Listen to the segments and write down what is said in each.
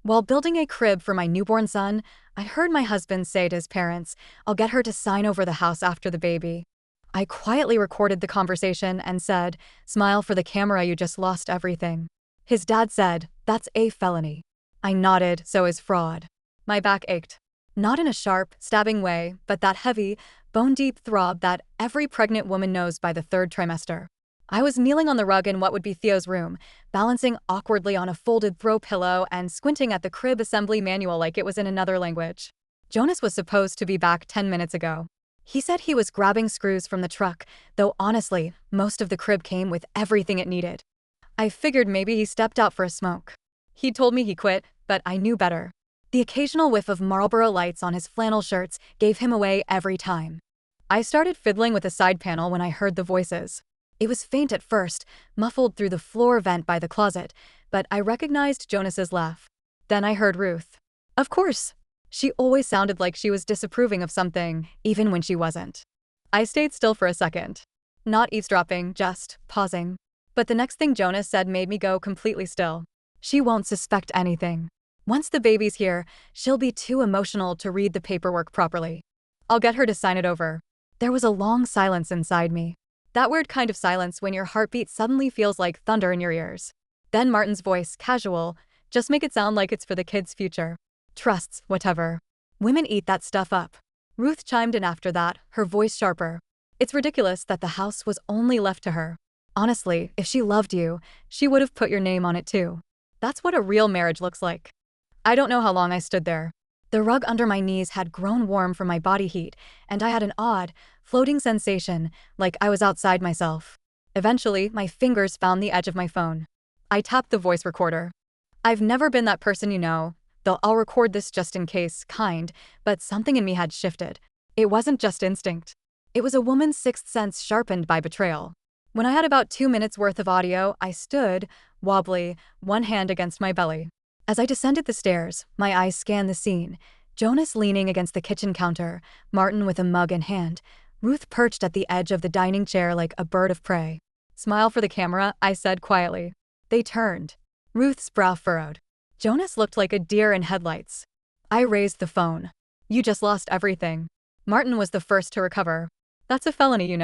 While building a crib for my newborn son, I heard my husband say to his parents, "I'll get her to sign over the house after the baby." I quietly recorded the conversation and said, "Smile for the camera, you just lost everything." His dad said, "That's a felony." I nodded, "So is fraud." My back ached. Not in a sharp, stabbing way, but that heavy, bone-deep throb that every pregnant woman knows by the third trimester. I was kneeling on the rug in what would be Theo's room, balancing awkwardly on a folded throw pillow and squinting at the crib assembly manual like it was in another language. Jonas was supposed to be back 10 minutes ago. He said he was grabbing screws from the truck, though honestly, most of the crib came with everything it needed. I figured maybe he stepped out for a smoke. He told me he quit, but I knew better. The occasional whiff of Marlboro Lights on his flannel shirts gave him away every time. I started fiddling with the side panel when I heard the voices. It was faint at first, muffled through the floor vent by the closet, but I recognized Jonas's laugh. Then I heard Ruth. Of course. She always sounded like she was disapproving of something, even when she wasn't. I stayed still for a second. Not eavesdropping, just pausing. But the next thing Jonas said made me go completely still. She won't suspect anything. Once the baby's here, she'll be too emotional to read the paperwork properly. I'll get her to sign it over. There was a long silence inside me. That weird kind of silence when your heartbeat suddenly feels like thunder in your ears. Then Martin's voice, casual, "Just make it sound like it's for the kid's future. Trusts, whatever. Women eat that stuff up." Ruth chimed in after that, her voice sharper. "It's ridiculous that the house was only left to her. Honestly, if she loved you, she would have put your name on it too. That's what a real marriage looks like." I don't know how long I stood there. The rug under my knees had grown warm from my body heat, and I had an odd, floating sensation, like I was outside myself. Eventually, my fingers found the edge of my phone. I tapped the voice recorder. I've never been that person, though I'll record this just in case, but something in me had shifted. It wasn't just instinct. It was a woman's sixth sense sharpened by betrayal. When I had about 2 minutes worth of audio, I stood, wobbly, one hand against my belly. As I descended the stairs, my eyes scanned the scene. Jonas leaning against the kitchen counter, Martin with a mug in hand, Ruth perched at the edge of the dining chair like a bird of prey. "Smile for the camera," I said quietly. They turned. Ruth's brow furrowed. Jonas looked like a deer in headlights. I raised the phone. "You just lost everything." Martin was the first to recover. "That's a felony,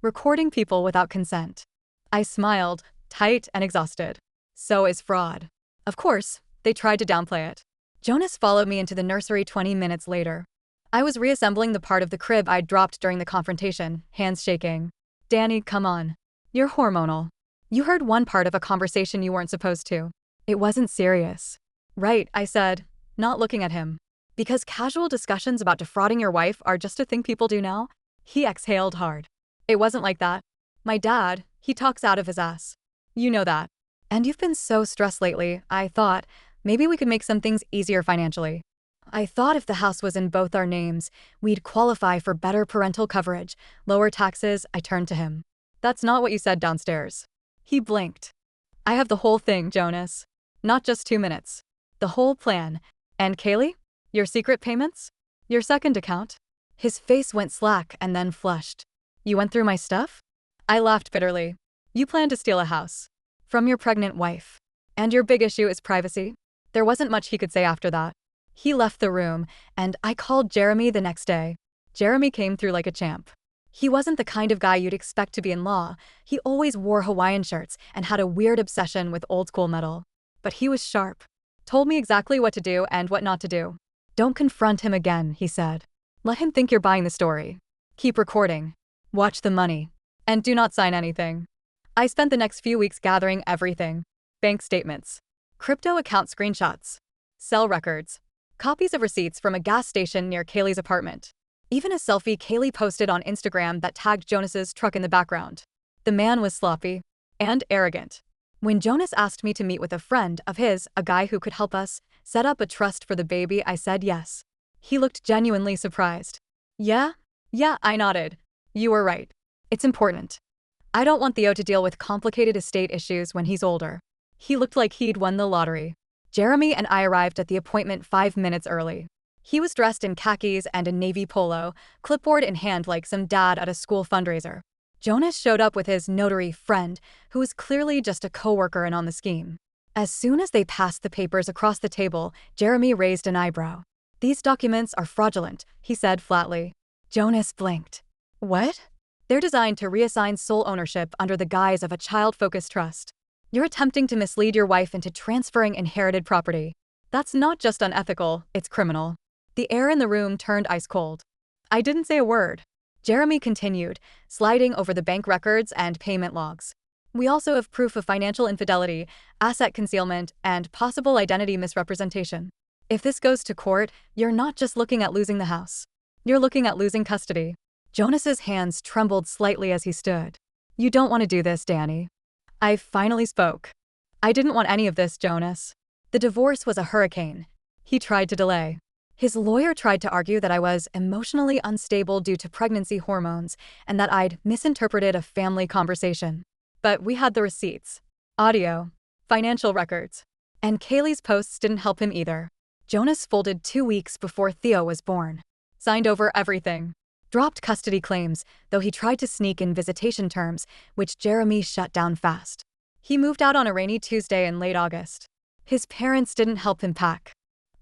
Recording people without consent." I smiled, tight and exhausted. "So is fraud." Of course. They tried to downplay it. Jonas followed me into the nursery 20 minutes later. I was reassembling the part of the crib I'd dropped during the confrontation, hands shaking. "Danny, come on. You're hormonal. You heard one part of a conversation you weren't supposed to. It wasn't serious." "Right," I said, not looking at him. "Because casual discussions about defrauding your wife are just a thing people do now?" He exhaled hard. "It wasn't like that. My dad, he talks out of his ass. You know that. And you've been so stressed lately, I thought, maybe we could make some things easier financially. I thought if the house was in both our names, we'd qualify for better parental coverage, lower taxes." I turned to him. "That's not what you said downstairs." He blinked. "I have the whole thing, Jonas. Not just 2 minutes. The whole plan. And Kaylee? Your secret payments? Your second account?" His face went slack and then flushed. "You went through my stuff?" I laughed bitterly. "You plan to steal a house. From your pregnant wife. And your big issue is privacy?" There wasn't much he could say after that. He left the room, and I called Jeremy the next day. Jeremy came through like a champ. He wasn't the kind of guy you'd expect to be in law. He always wore Hawaiian shirts and had a weird obsession with old-school metal. But he was sharp. Told me exactly what to do and what not to do. "Don't confront him again," he said. "Let him think you're buying the story. Keep recording. Watch the money. And do not sign anything." I spent the next few weeks gathering everything. Bank statements. Crypto account screenshots. Cell records. Copies of receipts from a gas station near Kaylee's apartment. Even a selfie Kaylee posted on Instagram that tagged Jonas's truck in the background. The man was sloppy. And arrogant. When Jonas asked me to meet with a friend of his, a guy who could help us set up a trust for the baby, I said yes. He looked genuinely surprised. Yeah, I nodded. "You were right. It's important. I don't want Theo to deal with complicated estate issues when he's older." He looked like he'd won the lottery. Jeremy and I arrived at the appointment 5 minutes early. He was dressed in khakis and a navy polo, clipboard in hand like some dad at a school fundraiser. Jonas showed up with his notary friend, who was clearly just a coworker and on the scheme. As soon as they passed the papers across the table, Jeremy raised an eyebrow. "These documents are fraudulent," he said flatly. Jonas blinked. "What?" "They're designed to reassign sole ownership under the guise of a child-focused trust. You're attempting to mislead your wife into transferring inherited property. That's not just unethical, it's criminal." The air in the room turned ice cold. I didn't say a word. Jeremy continued, sliding over the bank records and payment logs. "We also have proof of financial infidelity, asset concealment, and possible identity misrepresentation. If this goes to court, you're not just looking at losing the house. You're looking at losing custody." Jonas's hands trembled slightly as he stood. "You don't want to do this, Danny." I finally spoke. "I didn't want any of this, Jonas. The divorce was a hurricane." He tried to delay. His lawyer tried to argue that I was emotionally unstable due to pregnancy hormones and that I'd misinterpreted a family conversation. But we had the receipts, audio, financial records. And Kaylee's posts didn't help him either. Jonas folded 2 weeks before Theo was born. Signed over everything. Dropped custody claims, though he tried to sneak in visitation terms, which Jeremy shut down fast. He moved out on a rainy Tuesday in late August. His parents didn't help him pack.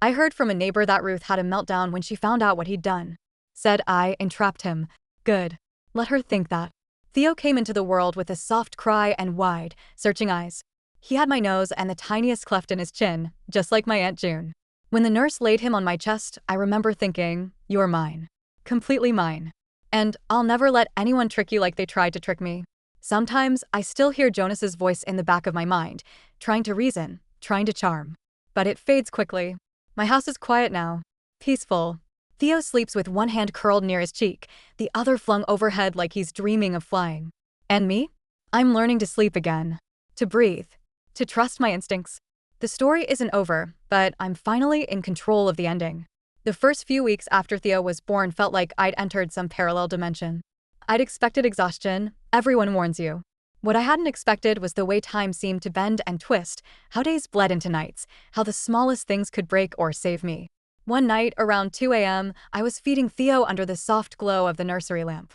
I heard from a neighbor that Ruth had a meltdown when she found out what he'd done. Said I entrapped him. Good. Let her think that. Theo came into the world with a soft cry and wide, searching eyes. He had my nose and the tiniest cleft in his chin, just like my Aunt June. When the nurse laid him on my chest, I remember thinking, "You're mine. Completely mine. And I'll never let anyone trick you like they tried to trick me." Sometimes I still hear Jonas's voice in the back of my mind, trying to reason, trying to charm. But it fades quickly. My house is quiet now. Peaceful. Theo sleeps with one hand curled near his cheek, the other flung overhead like he's dreaming of flying. And me? I'm learning to sleep again. To breathe. To trust my instincts. The story isn't over, but I'm finally in control of the ending. The first few weeks after Theo was born felt like I'd entered some parallel dimension. I'd expected exhaustion. Everyone warns you. What I hadn't expected was the way time seemed to bend and twist, how days bled into nights, how the smallest things could break or save me. One night, around 2 a.m., I was feeding Theo under the soft glow of the nursery lamp.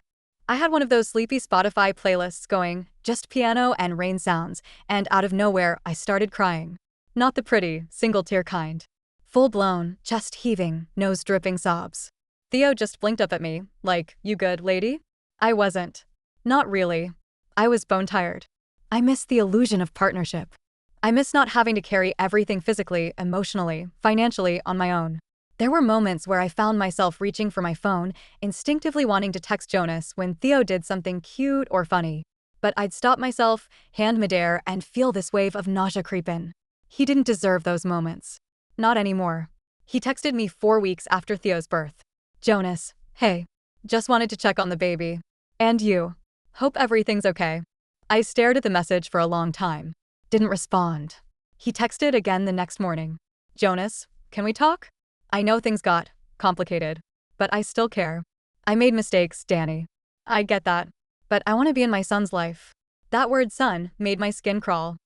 I had one of those sleepy Spotify playlists going, just piano and rain sounds, and out of nowhere, I started crying. Not the pretty, single-tear kind. Full-blown, chest heaving, nose-dripping sobs. Theo just blinked up at me, like, "You good, lady?" I wasn't. Not really. I was bone-tired. I missed the illusion of partnership. I missed not having to carry everything physically, emotionally, financially on my own. There were moments where I found myself reaching for my phone, instinctively wanting to text Jonas when Theo did something cute or funny. But I'd stop myself, hand midair, and feel this wave of nausea creep in. He didn't deserve those moments. Not anymore. He texted me 4 weeks after Theo's birth. "Jonas, hey. Just wanted to check on the baby. And you. Hope everything's okay." I stared at the message for a long time. Didn't respond. He texted again the next morning. "Jonas, can we talk? I know things got complicated, but I still care. I made mistakes, Danny. I get that. But I want to be in my son's life." That word son made my skin crawl.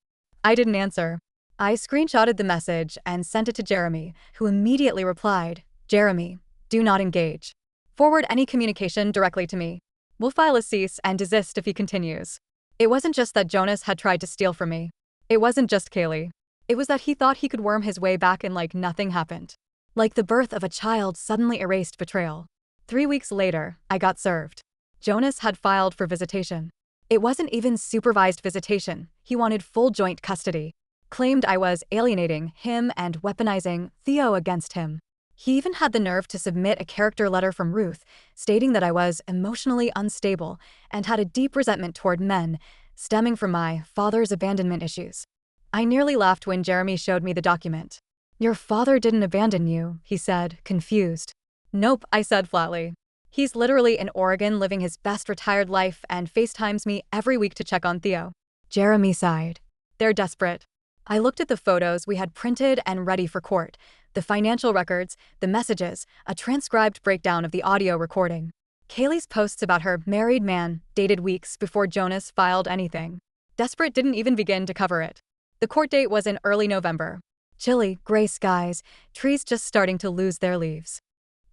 I didn't answer. I screenshotted the message and sent it to Jeremy, who immediately replied, "Jeremy, do not engage. Forward any communication directly to me. We'll file a cease and desist if he continues." It wasn't just that Jonas had tried to steal from me. It wasn't just Kaylee. It was that he thought he could worm his way back in like nothing happened. Like the birth of a child suddenly erased betrayal. 3 weeks later, I got served. Jonas had filed for visitation. It wasn't even supervised visitation. He wanted full joint custody. Claimed I was alienating him and weaponizing Theo against him. He even had the nerve to submit a character letter from Ruth, stating that I was emotionally unstable and had a deep resentment toward men, stemming from my father's abandonment issues. I nearly laughed when Jeremy showed me the document. "Your father didn't abandon you," he said, confused. "Nope," I said flatly. "He's literally in Oregon living his best retired life and FaceTimes me every week to check on Theo." Jeremy sighed. "They're desperate." I looked at the photos we had printed and ready for court, the financial records, the messages, a transcribed breakdown of the audio recording. Kaylee's posts about her married man, dated weeks before Jonas filed anything. Desperate didn't even begin to cover it. The court date was in early November. Chilly, gray skies, trees just starting to lose their leaves.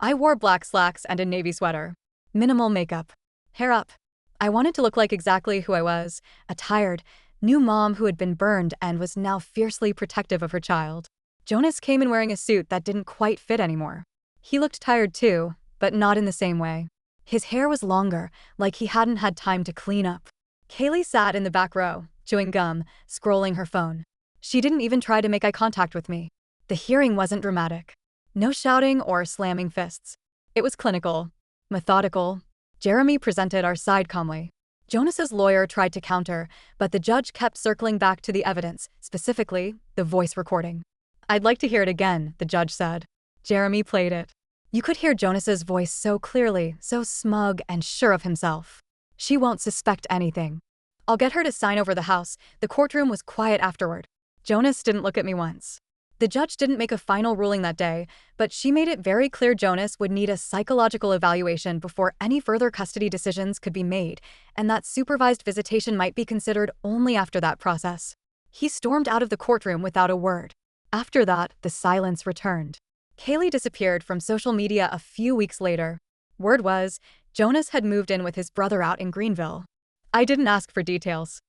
I wore black slacks and a navy sweater. Minimal makeup. Hair up. I wanted to look like exactly who I was, a tired, New mom who had been burned and was now fiercely protective of her child. Jonas came in wearing a suit that didn't quite fit anymore. He looked tired too, but not in the same way. His hair was longer, like he hadn't had time to clean up. Kaylee sat in the back row, chewing gum, scrolling her phone. She didn't even try to make eye contact with me. The hearing wasn't dramatic. No shouting or slamming fists. It was clinical, methodical. Jeremy presented our side calmly. Jonas's lawyer tried to counter, but the judge kept circling back to the evidence, specifically, the voice recording. "I'd like to hear it again," the judge said. Jeremy played it. You could hear Jonas's voice so clearly, so smug and sure of himself. "She won't suspect anything. I'll get her to sign over the house." The courtroom was quiet afterward. Jonas didn't look at me once. The judge didn't make a final ruling that day, but she made it very clear Jonas would need a psychological evaluation before any further custody decisions could be made, and that supervised visitation might be considered only after that process. He stormed out of the courtroom without a word. After that, the silence returned. Kaylee disappeared from social media a few weeks later. Word was, Jonas had moved in with his brother out in Greenville. I didn't ask for details.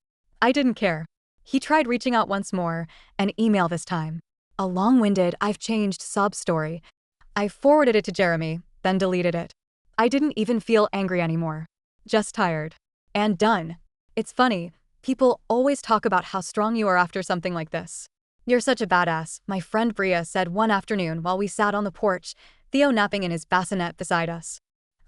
I didn't care. He tried reaching out once more, an email this time. A long-winded, "I've changed" sob story. I forwarded it to Jeremy, then deleted it. I didn't even feel angry anymore. Just tired. And done. It's funny, people always talk about how strong you are after something like this. "You're such a badass," my friend Bria said one afternoon while we sat on the porch, Theo napping in his bassinet beside us.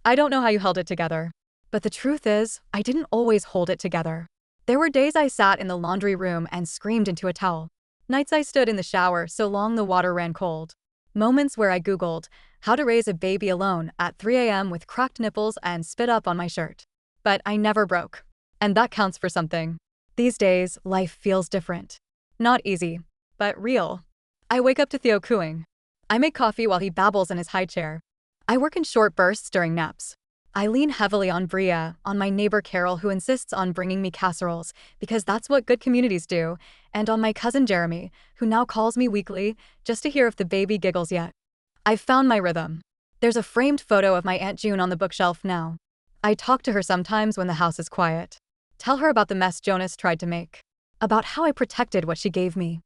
"I don't know how you held it together." But the truth is, I didn't always hold it together. There were days I sat in the laundry room and screamed into a towel. Nights I stood in the shower so long the water ran cold. Moments where I Googled how to raise a baby alone at 3 a.m. with cracked nipples and spit up on my shirt. But I never broke. And that counts for something. These days, life feels different. Not easy, but real. I wake up to Theo cooing. I make coffee while he babbles in his high chair. I work in short bursts during naps. I lean heavily on Bria, on my neighbor Carol who insists on bringing me casseroles, because that's what good communities do, and on my cousin Jeremy, who now calls me weekly, just to hear if the baby giggles yet. I've found my rhythm. There's a framed photo of my Aunt June on the bookshelf now. I talk to her sometimes when the house is quiet. Tell her about the mess Jonas tried to make. About how I protected what she gave me.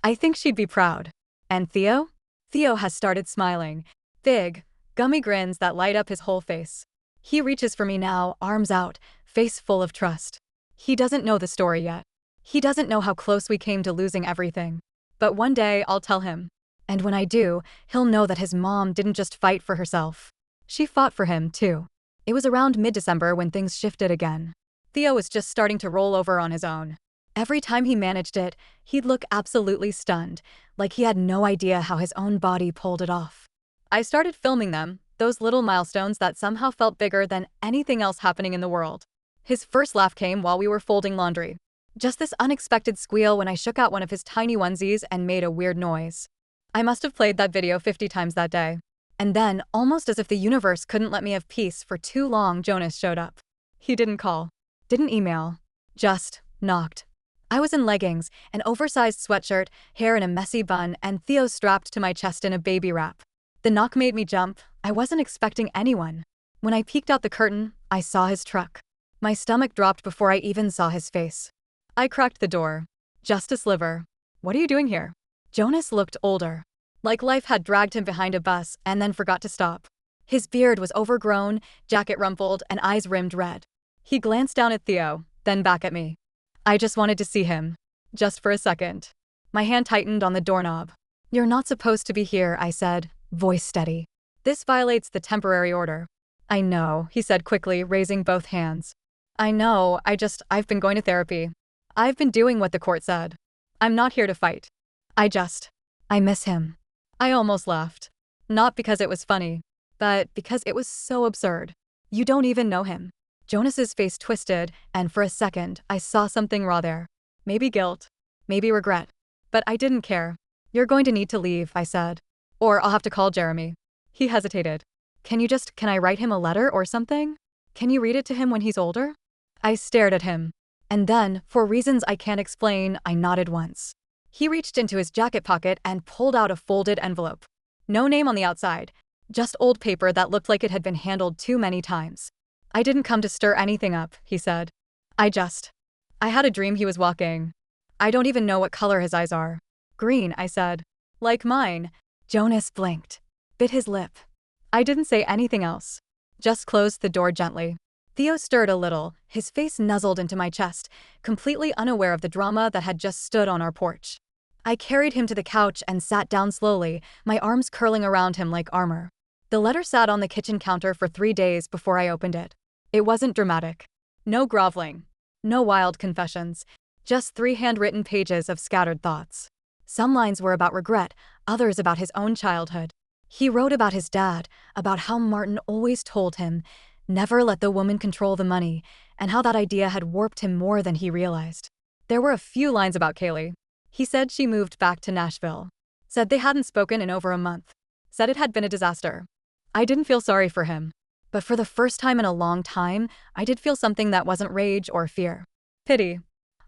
I think she'd be proud. And Theo? Theo has started smiling. Big, gummy grins that light up his whole face. He reaches for me now, arms out, face full of trust. He doesn't know the story yet. He doesn't know how close we came to losing everything. But one day I'll tell him. And when I do, he'll know that his mom didn't just fight for herself. She fought for him, too. It was around mid-December when things shifted again. Theo was just starting to roll over on his own. Every time he managed it, he'd look absolutely stunned, like he had no idea how his own body pulled it off. I started filming them, those little milestones that somehow felt bigger than anything else happening in the world. His first laugh came while we were folding laundry. Just this unexpected squeal when I shook out one of his tiny onesies and made a weird noise. I must have played that video 50 times that day. And then, almost as if the universe couldn't let me have peace for too long, Jonas showed up. He didn't call. Didn't email. Just knocked. I was in leggings, an oversized sweatshirt, hair in a messy bun, and Theo strapped to my chest in a baby wrap. The knock made me jump. I wasn't expecting anyone. When I peeked out the curtain, I saw his truck. My stomach dropped before I even saw his face. I cracked the door. Just a sliver. "What are you doing here?" Jonas looked older. Like life had dragged him behind a bus and then forgot to stop. His beard was overgrown, jacket rumpled, and eyes rimmed red. He glanced down at Theo, then back at me. I just wanted to see him. Just for a second. My hand tightened on the doorknob. "You're not supposed to be here," I said, voice steady. "This violates the temporary order." "I know," he said quickly, raising both hands. "I know, I've been going to therapy. I've been doing what the court said. I'm not here to fight. I miss him." I almost laughed. Not because it was funny, but because it was so absurd. You don't even know him. Jonas's face twisted, and for a second, I saw something raw there. Maybe guilt. Maybe regret. But I didn't care. "You're going to need to leave," I said. "Or I'll have to call Jeremy." He hesitated. Can I write him a letter or something? Can you read it to him when he's older?" I stared at him. And then, for reasons I can't explain, I nodded once. He reached into his jacket pocket and pulled out a folded envelope. No name on the outside. Just old paper that looked like it had been handled too many times. "I didn't come to stir anything up," he said. I had a dream he was walking. I don't even know what color his eyes are. Green, I said. Like mine. Jonas blinked. Bit his lip. I didn't say anything else. Just closed the door gently. Theo stirred a little, his face nuzzled into my chest, completely unaware of the drama that had just stood on our porch. I carried him to the couch and sat down slowly, my arms curling around him like armor. The letter sat on the kitchen counter for 3 days before I opened it. It wasn't dramatic. No groveling. No wild confessions. Just 3 handwritten pages of scattered thoughts. Some lines were about regret, others about his own childhood. He wrote about his dad, about how Martin always told him, never let the woman control the money, and how that idea had warped him more than he realized. There were a few lines about Kaylee. He said she moved back to Nashville. Said they hadn't spoken in over a month. Said it had been a disaster. I didn't feel sorry for him. But for the first time in a long time, I did feel something that wasn't rage or fear. Pity.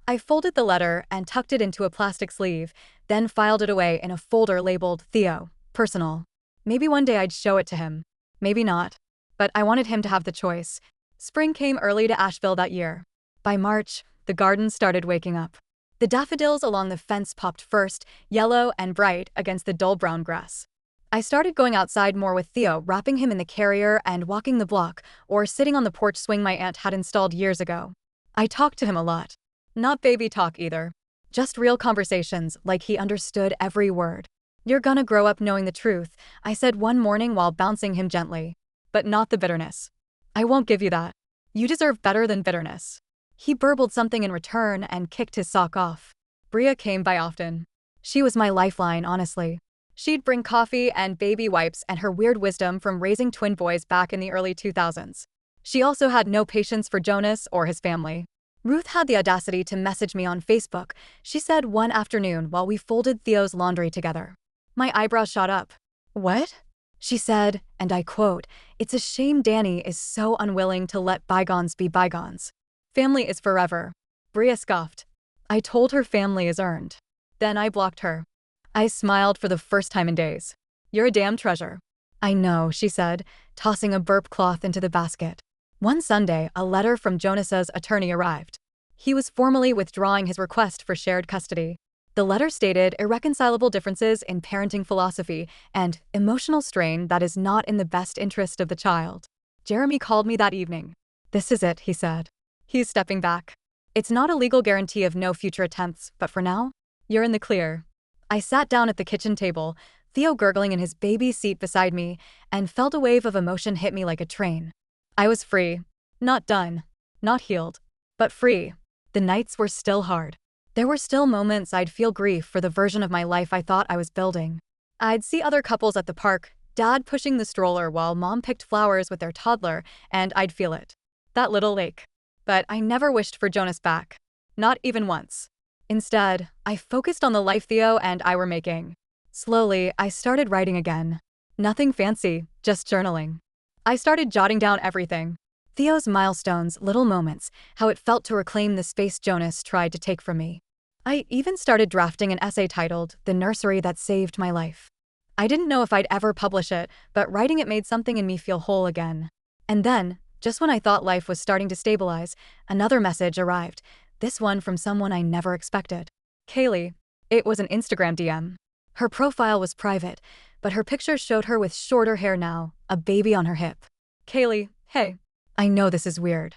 I folded the letter and tucked it into a plastic sleeve, then filed it away in a folder labeled Theo, personal. Maybe one day I'd show it to him. Maybe not. But I wanted him to have the choice. Spring came early to Asheville that year. By March, the garden started waking up. The daffodils along the fence popped first, yellow and bright against the dull brown grass. I started going outside more with Theo, wrapping him in the carrier and walking the block, or sitting on the porch swing my aunt had installed years ago. I talked to him a lot. Not baby talk either. Just real conversations, like he understood every word. You're gonna grow up knowing the truth, I said one morning while bouncing him gently. But not the bitterness. I won't give you that. You deserve better than bitterness. He burbled something in return and kicked his sock off. Bria came by often. She was my lifeline, honestly. She'd bring coffee and baby wipes and her weird wisdom from raising twin boys back in the early 2000s. She also had no patience for Jonas or his family. Ruth had the audacity to message me on Facebook, she said one afternoon while we folded Theo's laundry together. My eyebrows shot up. What? She said, and I quote, "It's a shame Danny is so unwilling to let bygones be bygones. Family is forever." Bria scoffed. I told her family is earned. Then I blocked her. I smiled for the first time in days. You're a damn treasure. I know, she said, tossing a burp cloth into the basket. One Sunday, a letter from Jonas's attorney arrived. He was formally withdrawing his request for shared custody. The letter stated irreconcilable differences in parenting philosophy and emotional strain that is not in the best interest of the child. Jeremy called me that evening. This is it, he said. He's stepping back. It's not a legal guarantee of no future attempts, but for now, you're in the clear. I sat down at the kitchen table, Theo gurgling in his baby seat beside me, and felt a wave of emotion hit me like a train. I was free. Not done. Not healed. But free. The nights were still hard. There were still moments I'd feel grief for the version of my life I thought I was building. I'd see other couples at the park, dad pushing the stroller while mom picked flowers with their toddler, and I'd feel it. That little ache. But I never wished for Jonas back. Not even once. Instead, I focused on the life Theo and I were making. Slowly, I started writing again. Nothing fancy, just journaling. I started jotting down everything. Theo's milestones, little moments, how it felt to reclaim the space Jonas tried to take from me. I even started drafting an essay titled, "The Nursery That Saved My Life." I didn't know if I'd ever publish it, but writing it made something in me feel whole again. And then, just when I thought life was starting to stabilize, another message arrived. This one from someone I never expected. Kaylee. It was an Instagram DM. Her profile was private, but her picture showed her with shorter hair now, a baby on her hip. Kaylee, hey. I know this is weird.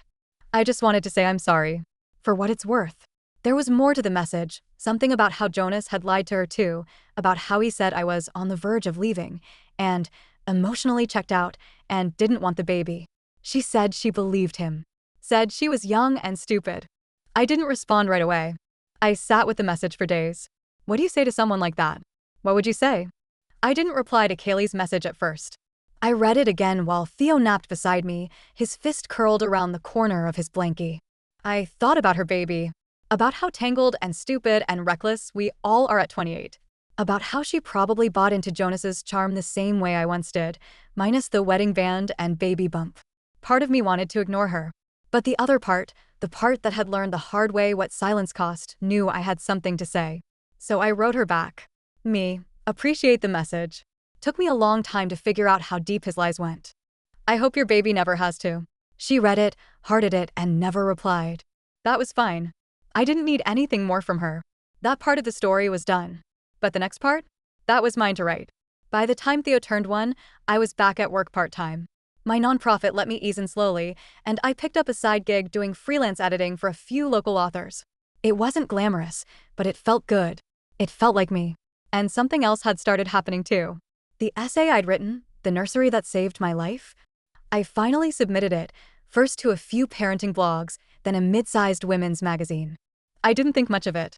I just wanted to say I'm sorry. For what it's worth. There was more to the message, something about how Jonas had lied to her too, about how he said I was on the verge of leaving, and emotionally checked out, and didn't want the baby. She said she believed him. Said she was young and stupid. I didn't respond right away. I sat with the message for days. What do you say to someone like that? What would you say? I didn't reply to Kaylee's message at first. I read it again while Theo napped beside me, his fist curled around the corner of his blankie. I thought about her baby. About how tangled and stupid and reckless we all are at 28. About how she probably bought into Jonas's charm the same way I once did, minus the wedding band and baby bump. Part of me wanted to ignore her. But the other part, the part that had learned the hard way what silence cost, knew I had something to say. So I wrote her back. Me, appreciate the message. Took me a long time to figure out how deep his lies went. I hope your baby never has to. She read it, hearted it, and never replied. That was fine. I didn't need anything more from her. That part of the story was done. But the next part? That was mine to write. By the time Theo turned 1, I was back at work part-time. My nonprofit let me ease in slowly, and I picked up a side gig doing freelance editing for a few local authors. It wasn't glamorous, but it felt good. It felt like me. And something else had started happening too. The essay I'd written, The Nursery That Saved My Life, I finally submitted it, first to a few parenting blogs, then a mid-sized women's magazine. I didn't think much of it.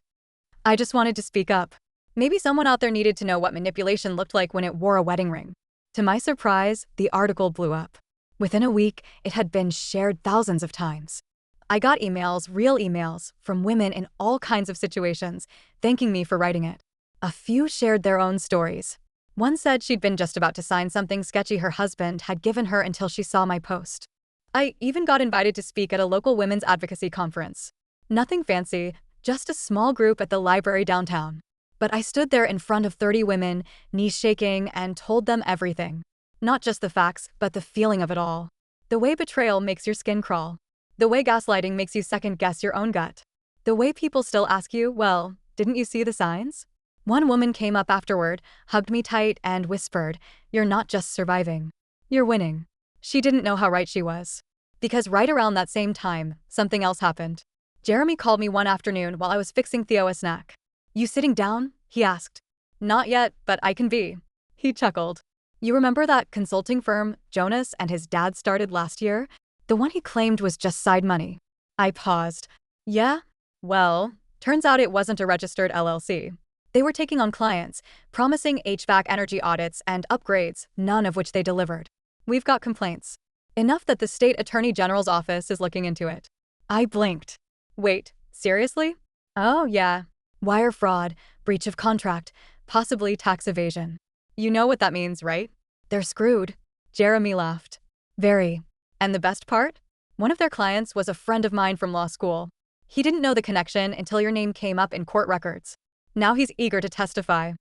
I just wanted to speak up. Maybe someone out there needed to know what manipulation looked like when it wore a wedding ring. To my surprise, the article blew up. Within a week, it had been shared thousands of times. I got emails, real emails, from women in all kinds of situations, thanking me for writing it. A few shared their own stories. One said she'd been just about to sign something sketchy her husband had given her until she saw my post. I even got invited to speak at a local women's advocacy conference. Nothing fancy, just a small group at the library downtown. But I stood there in front of 30 women, knees shaking, and told them everything. Not just the facts, but the feeling of it all. The way betrayal makes your skin crawl. The way gaslighting makes you second-guess your own gut. The way people still ask you, well, didn't you see the signs? One woman came up afterward, hugged me tight, and whispered, "You're not just surviving. You're winning." She didn't know how right she was. Because right around that same time, something else happened. Jeremy called me one afternoon while I was fixing Theo a snack. "You sitting down?" he asked. "Not yet, but I can be." He chuckled. "You remember that consulting firm Jonas and his dad started last year? The one he claimed was just side money." I paused. "Yeah? Well, turns out it wasn't a registered LLC. They were taking on clients, promising HVAC energy audits and upgrades, none of which they delivered. We've got complaints. Enough that the state attorney general's office is looking into it." I blinked. "Wait, seriously?" "Oh, yeah. Wire fraud, breach of contract, possibly tax evasion. You know what that means, right? They're screwed." Jeremy laughed. "Very. And the best part? One of their clients was a friend of mine from law school. He didn't know the connection until your name came up in court records. Now he's eager to testify."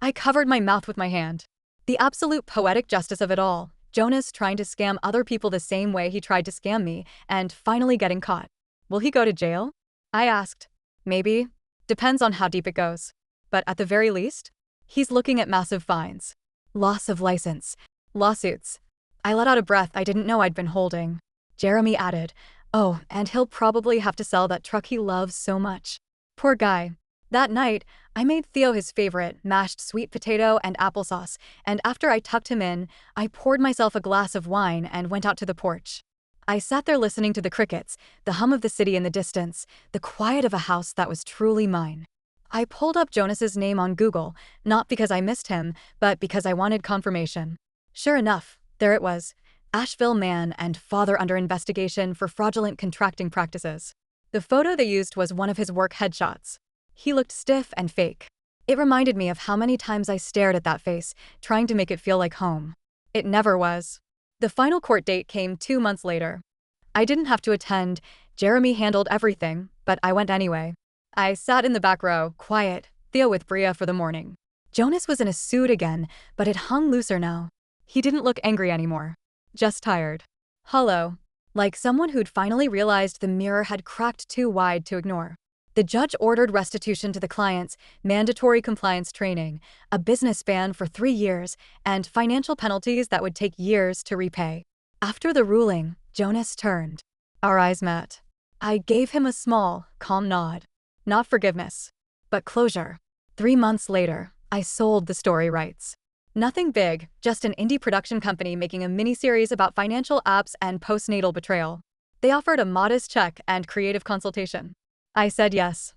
I covered my mouth with my hand. The absolute poetic justice of it all. Jonas trying to scam other people the same way he tried to scam me, and finally getting caught. Will he go to jail? I asked. Maybe. Depends on how deep it goes. But at the very least, he's looking at massive fines. Loss of license. Lawsuits. I let out a breath I didn't know I'd been holding. Jeremy added, "Oh, and he'll probably have to sell that truck he loves so much." Poor guy. That night, I made Theo his favorite, mashed sweet potato and applesauce, and after I tucked him in, I poured myself a glass of wine and went out to the porch. I sat there listening to the crickets, the hum of the city in the distance, the quiet of a house that was truly mine. I pulled up Jonas's name on Google, not because I missed him, but because I wanted confirmation. Sure enough, there it was. Asheville man and father under investigation for fraudulent contracting practices. The photo they used was one of his work headshots. He looked stiff and fake. It reminded me of how many times I stared at that face, trying to make it feel like home. It never was. The final court date came 2 months later. I didn't have to attend. Jeremy handled everything, but I went anyway. I sat in the back row, quiet, Theo with Bria for the morning. Jonas was in a suit again, but it hung looser now. He didn't look angry anymore. Just tired. Hollow. Like someone who'd finally realized the mirror had cracked too wide to ignore. The judge ordered restitution to the clients, mandatory compliance training, a business ban for 3 years, and financial penalties that would take years to repay. After the ruling, Jonas turned. Our eyes met. I gave him a small, calm nod. Not forgiveness, but closure. 3 months later, I sold the story rights. Nothing big, just an indie production company making a miniseries about financial apps and postnatal betrayal. They offered a modest check and creative consultation. I said yes.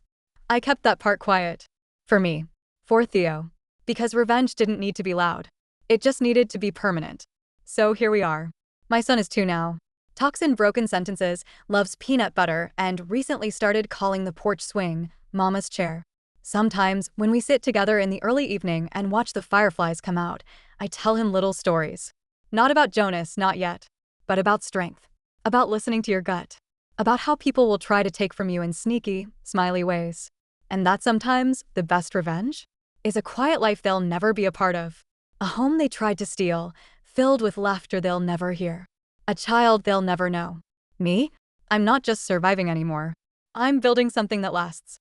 I kept that part quiet. For me. For Theo. Because revenge didn't need to be loud. It just needed to be permanent. So here we are. My son is 2 now. Talks in broken sentences, loves peanut butter, and recently started calling the porch swing Mama's chair. Sometimes, when we sit together in the early evening and watch the fireflies come out, I tell him little stories. Not about Jonas, not yet. But about strength. About listening to your gut. About how people will try to take from you in sneaky, smiley ways. And that sometimes, the best revenge, is a quiet life they'll never be a part of. A home they tried to steal, filled with laughter they'll never hear. A child they'll never know. Me? I'm not just surviving anymore. I'm building something that lasts.